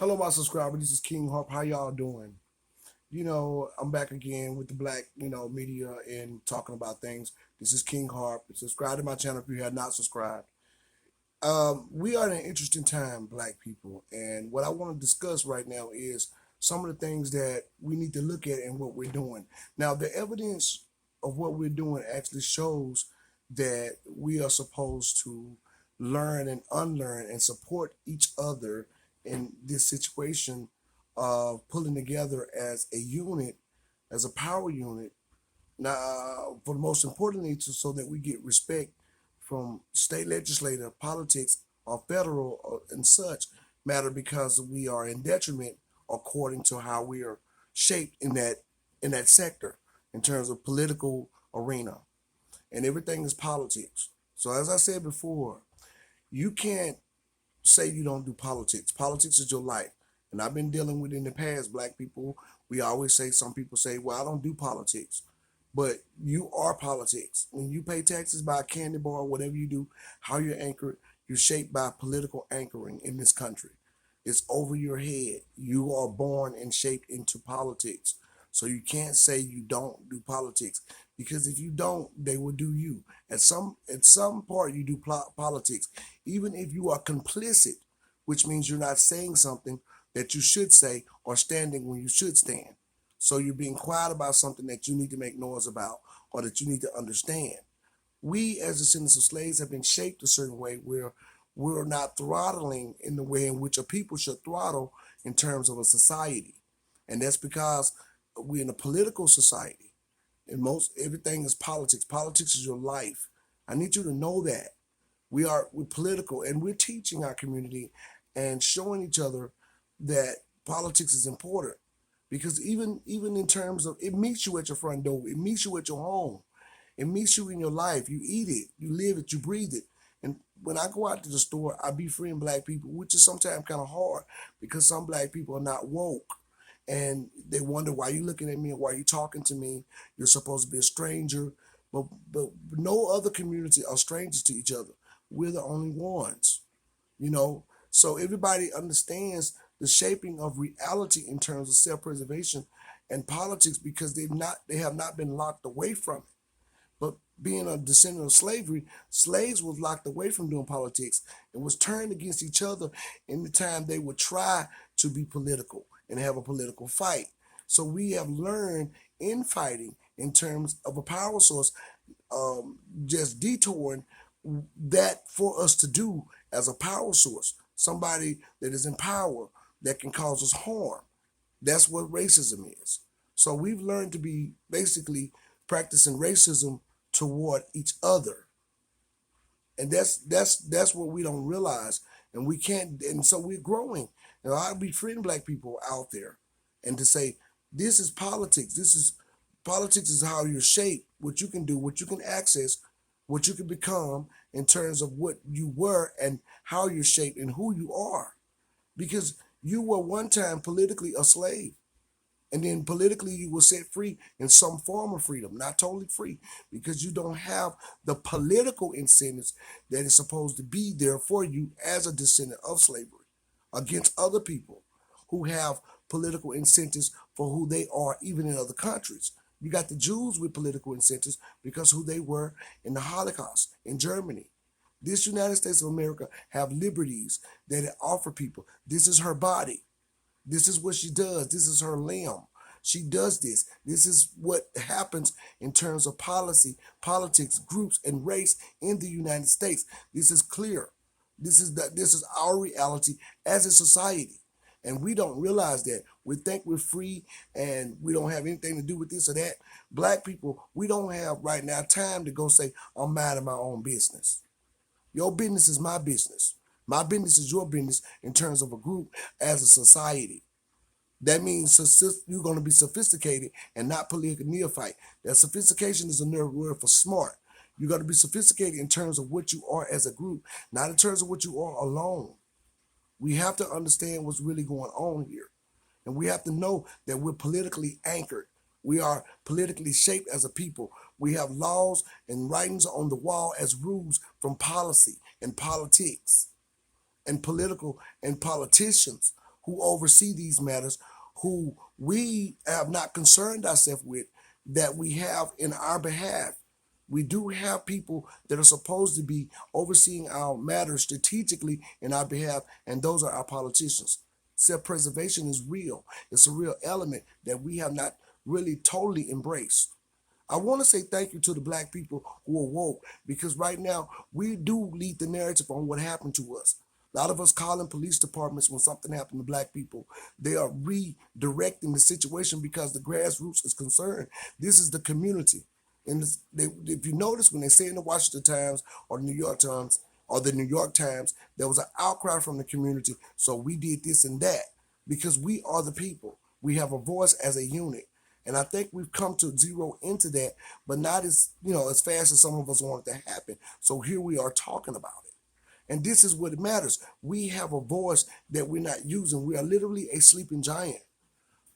Hello, my subscriber. This is King Harp. How y'all doing? I'm back again with the black, media and talking about things. This is King Harp. Subscribe to my channel if you have not subscribed. We are in an interesting time, black people, and what I want to discuss right now is some of the things that we need to look at and what we're doing. Now, the evidence of what we're doing actually shows that we are supposed to learn and unlearn and support each other in this situation of pulling together as a unit, as a power unit. Now, for the most importantly, so that we get respect from state legislative, politics, or federal and such matter because we are in detriment according to how we are shaped in that sector in terms of political arena, and everything is politics. So as I said before, you can't say you don't do politics. Politics is your life. And I've been dealing with in the past, black people, we always say, some people say, well, I don't do politics. But you are politics. When you pay taxes by a candy bar, whatever you do, how you're anchored, you're shaped by political anchoring in this country. It's over your head. You are born and shaped into politics. So you can't say you don't do politics because if you don't, they will do you. At some part, you do politics, even if you are complicit, which means you're not saying something that you should say or standing when you should stand. So you're being quiet about something that you need to make noise about or that you need to understand. We, as descendants of slaves, have been shaped a certain way where we're not throttling in the way in which a people should throttle in terms of a society. And that's because we're in a political society. And most everything is politics. Politics is your life. I need you to know that. We're political and we're teaching our community and showing each other that politics is important. Because even in terms of it meets you at your front door, it meets you at your home, it meets you in your life. You eat it, you live it, you breathe it. And when I go out to the store, I befriend black people, which is sometimes kind of hard because some black people are not woke. And they wonder why you looking at me and why you talking to me. You're supposed to be a stranger. But no other community are strangers to each other. We're the only ones, you know. So everybody understands the shaping of reality in terms of self-preservation and politics because they have not been locked away from it. But being a descendant of slavery, slaves was locked away from doing politics and was turned against each other in the time they would try to be political and have a political fight. So we have learned in fighting in terms of a power source, just detouring that for us to do as a power source, somebody that is in power that can cause us harm. That's what racism is. So we've learned to be basically practicing racism toward each other, and that's what we don't realize, and we can't. And so we're growing. I befriend black people out there, and to say this is politics. Politics is how you're shaped, what you can do, what you can access, what you can become in terms of what you were and how you're shaped and who you are, because you were one time politically a slave. And then politically, you were set free in some form of freedom, not totally free, because you don't have the political incentives that is supposed to be there for you as a descendant of slavery against other people who have political incentives for who they are, even in other countries. You got the Jews with political incentives because who they were in the Holocaust in Germany. This United States of America have liberties that it offer people. This is her body. This is what she does. This is her limb. She does this. This is what happens in terms of policy, politics, groups, and race in the United States. This is clear. This is our reality as a society. And we don't realize that. We think we're free and we don't have anything to do with this or that. Black people, we don't have right now time to go say, I'm minding my own business. Your business is my business. My business is your business in terms of a group as a society. That means you're going to be sophisticated and not politically neophyte. That sophistication is another word for smart. You got to be sophisticated in terms of what you are as a group, not in terms of what you are alone. We have to understand what's really going on here. And we have to know that we're politically anchored. We are politically shaped as a people. We have laws and writings on the wall as rules from policy and politics and political and politicians who oversee these matters, who we have not concerned ourselves with, that we have in our behalf. We do have people that are supposed to be overseeing our matters strategically in our behalf, and those are our politicians. Self-preservation is real. It's a real element that we have not really totally embraced. I want to say thank you to the black people who are woke, because right now we do lead the narrative on what happened to us. A lot of us calling police departments when something happened to black people. They are redirecting the situation because the grassroots is concerned. This is the community. And if you notice, when they say in the Washington Times or the New York Times or the New York Times, there was an outcry from the community. So we did this and that because we are the people. We have a voice as a unit. And I think we've come to zero into that, but not as, as fast as some of us want it to happen. So here we are talking about it. And this is what matters. We have a voice that we're not using. We are literally a sleeping giant.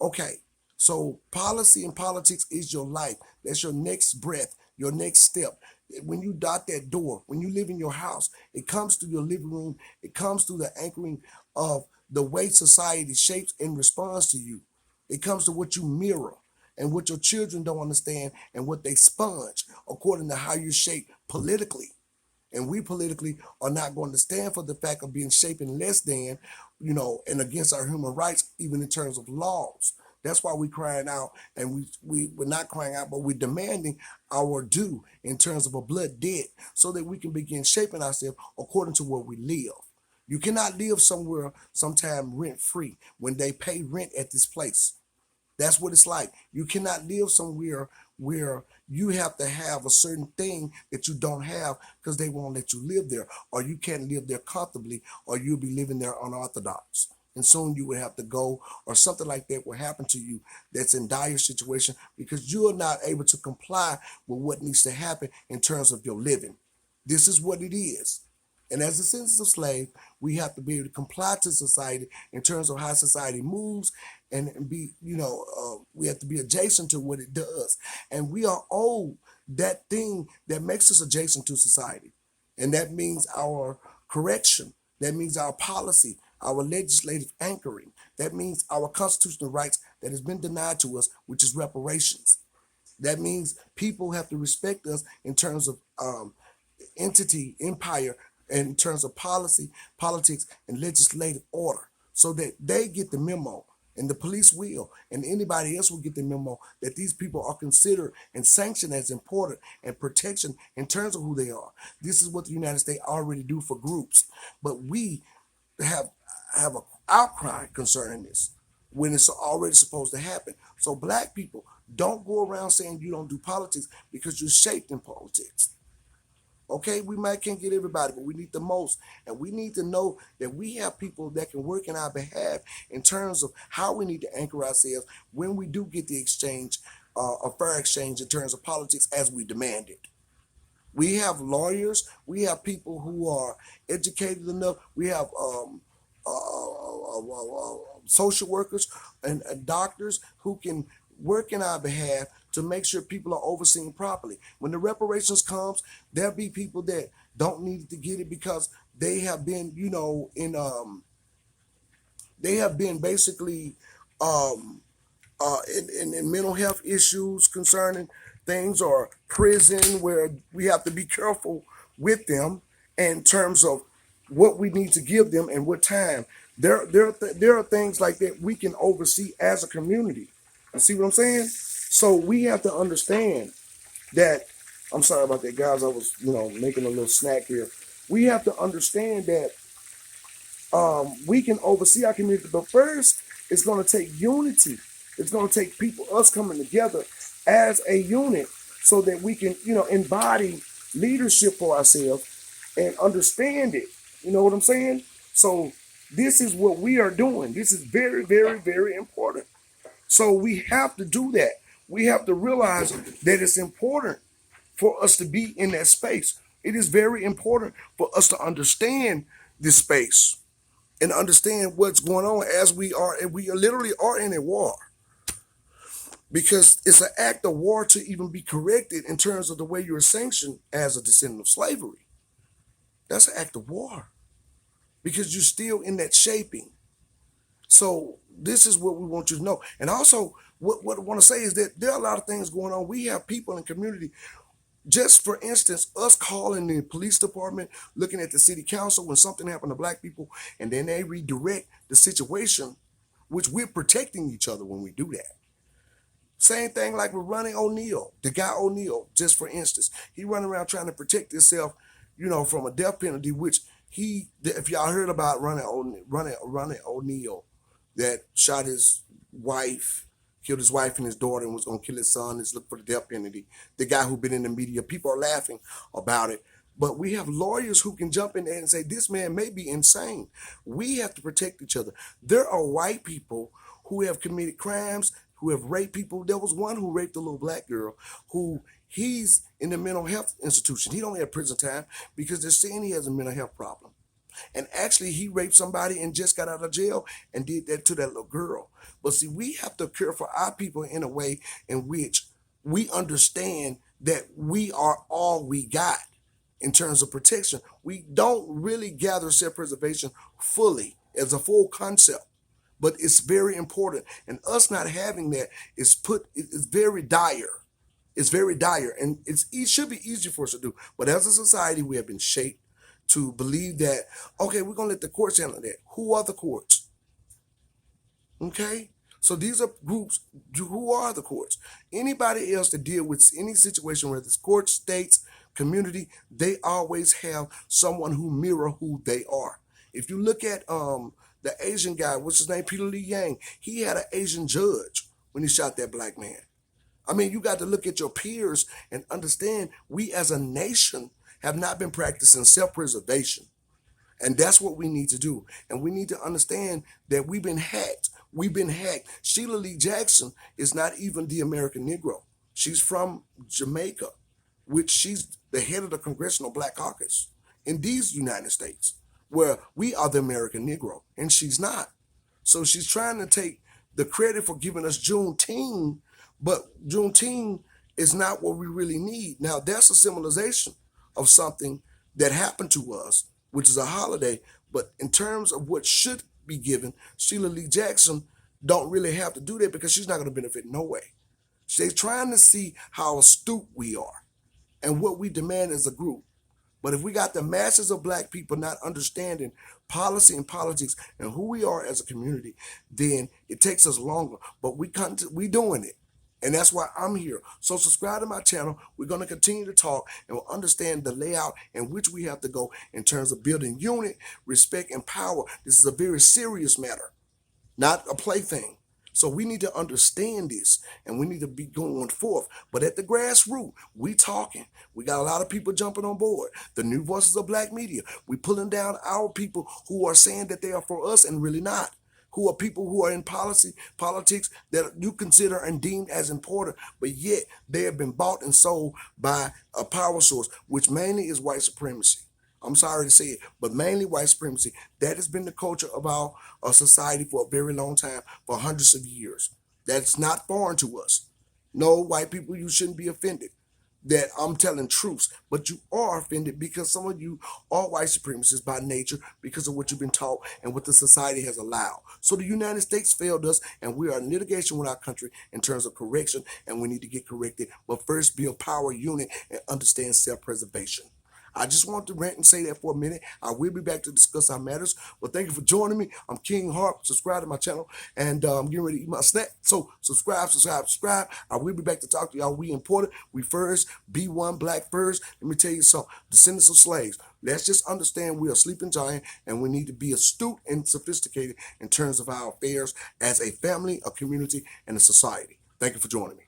Okay, so policy and politics is your life. That's your next breath, your next step. When you dot that door, when you live in your house, it comes through your living room. It comes through the anchoring of the way society shapes and responds to you. It comes to what you mirror and what your children don't understand and what they sponge according to how you're shaped politically. And we politically are not going to stand for the fact of being shaped in less than, and against our human rights, even in terms of laws. That's why we're crying out, and we're not crying out, but we're demanding our due in terms of a blood debt so that we can begin shaping ourselves according to where we live. You cannot live somewhere sometime rent free when they pay rent at this place. That's what it's like. You cannot live somewhere where you have to have a certain thing that you don't have because they won't let you live there, or you can't live there comfortably, or you'll be living there unorthodox. And soon you would have to go, or something like that will happen to you that's in dire situation because you are not able to comply with what needs to happen in terms of your living. This is what it is. And as a citizens of slave, we have to be able to comply to society in terms of how society moves and be, we have to be adjacent to what it does. And we are owed that thing that makes us adjacent to society. And that means our correction. That means our policy, our legislative anchoring. That means our constitutional rights that has been denied to us, which is reparations. That means people have to respect us in terms of entity, empire, and in terms of policy, politics, and legislative order, so that they get the memo, and the police will, and anybody else will get the memo that these people are considered and sanctioned as important and protection in terms of who they are. This is what the United States already do for groups, but we have an outcry concerning this when it's already supposed to happen. So black people, don't go around saying you don't do politics because you're shaped in politics. Okay, we might can't get everybody, but we need the most. And we need to know that we have people that can work in our behalf in terms of how we need to anchor ourselves when we do get the exchange, a fair exchange in terms of politics as we demand it. We have lawyers, we have people who are educated enough, we have social workers and doctors who can work in our behalf to make sure people are overseen properly. When the reparations comes, there'll be people that don't need to get it because they have been, they have been basically in mental health issues concerning things, or prison, where we have to be careful with them in terms of what we need to give them and what time. There are things like that we can oversee as a community. You see what I'm saying? So we have to understand that. I'm sorry about that, guys. I was, making a little snack here. We have to understand that we can oversee our community, but first, it's going to take unity. It's going to take people, us coming together as a unit, so that we can, embody leadership for ourselves and understand it. You know what I'm saying? So this is what we are doing. This is very, very, very important. So we have to do that. We have to realize that it's important for us to be in that space. It is very important for us to understand this space and understand what's going on as we are, and we literally are in a war. Because it's an act of war to even be corrected in terms of the way you're sanctioned as a descendant of slavery. That's an act of war because you're still in that shaping. So this is what we want you to know. And also, what I want to say is that there are a lot of things going on. We have people in the community, just for instance, us calling the police department, looking at the city council when something happened to black people, and then they redirect the situation, which we're protecting each other when we do that. Same thing like with Ronnie O'Neal, the guy O'Neal, just for instance. He running around trying to protect himself, from a death penalty, which if y'all heard about Ronnie O'Neal, that shot his wife, killed his wife and his daughter, and was going to kill his son, is looking for the death penalty. The guy who been in the media, people are laughing about it. But we have lawyers who can jump in there and say, this man may be insane. We have to protect each other. There are white people who have committed crimes, who have raped people. There was one who raped a little black girl who he's in the mental health institution. He don't have prison time because they're saying he has a mental health problem. And actually, he raped somebody and just got out of jail and did that to that little girl. But see, we have to care for our people in a way in which we understand that we are all we got in terms of protection. We don't really gather self-preservation fully as a full concept, but it's very important. And us not having that is very dire. It's very dire, and it should be easy for us to do. But as a society, we have been shaped to believe that, okay, we're going to let the courts handle that. Who are the courts? Okay? So these are groups. Who are the courts? Anybody else that deal with any situation, whether it's courts, states, community, they always have someone who mirror who they are. If you look at the Asian guy, what's his name, Peter Lee Yang, he had an Asian judge when he shot that black man. I mean, you got to look at your peers and understand we as a nation have not been practicing self-preservation. And that's what we need to do. And we need to understand that we've been hacked. We've been hacked. Sheila Lee Jackson is not even the American Negro. She's from Jamaica, which she's the head of the Congressional Black Caucus in these United States, where we are the American Negro, and she's not. So she's trying to take the credit for giving us Juneteenth, but Juneteenth is not what we really need. Now, that's a symbolization of something that happened to us, which is a holiday. But in terms of what should be given, Sheila Lee Jackson don't really have to do that because she's not going to benefit no way. She's trying to see how astute we are and what we demand as a group. But if we got the masses of black people not understanding policy and politics and who we are as a community, then it takes us longer. But we doing it. And that's why I'm here. So subscribe to my channel. We're going to continue to talk and we'll understand the layout in which we have to go in terms of building unity, respect, and power. This is a very serious matter, not a plaything. So we need to understand this and we need to be going forth. But at the grassroots, we talking. We got a lot of people jumping on board. The new voices of black media. We pulling down our people who are saying that they are for us and really not. Who are people who are in politics that you consider and deem as important, but yet they have been bought and sold by a power source, which mainly is white supremacy. I'm sorry to say it, but mainly white supremacy. That has been the culture of our society for a very long time, for hundreds of years. That's not foreign to us. No, white people, you shouldn't be offended that I'm telling truths, but you are offended because some of you are white supremacists by nature because of what you've been taught and what the society has allowed. So the United States failed us, and we are in litigation with our country in terms of correction, and we need to get corrected. But first, build power, unit, and understand self-preservation. I just want to rant and say that for a minute. I will be back to discuss our matters. Well, thank you for joining me. I'm King Harp. Subscribe to my channel. And I'm getting ready to eat my snack. So subscribe. I will be back to talk to y'all. We important. We first. Be one black first. Let me tell you something. Descendants of slaves. Let's just understand we are a sleeping giant and we need to be astute and sophisticated in terms of our affairs as a family, a community, and a society. Thank you for joining me.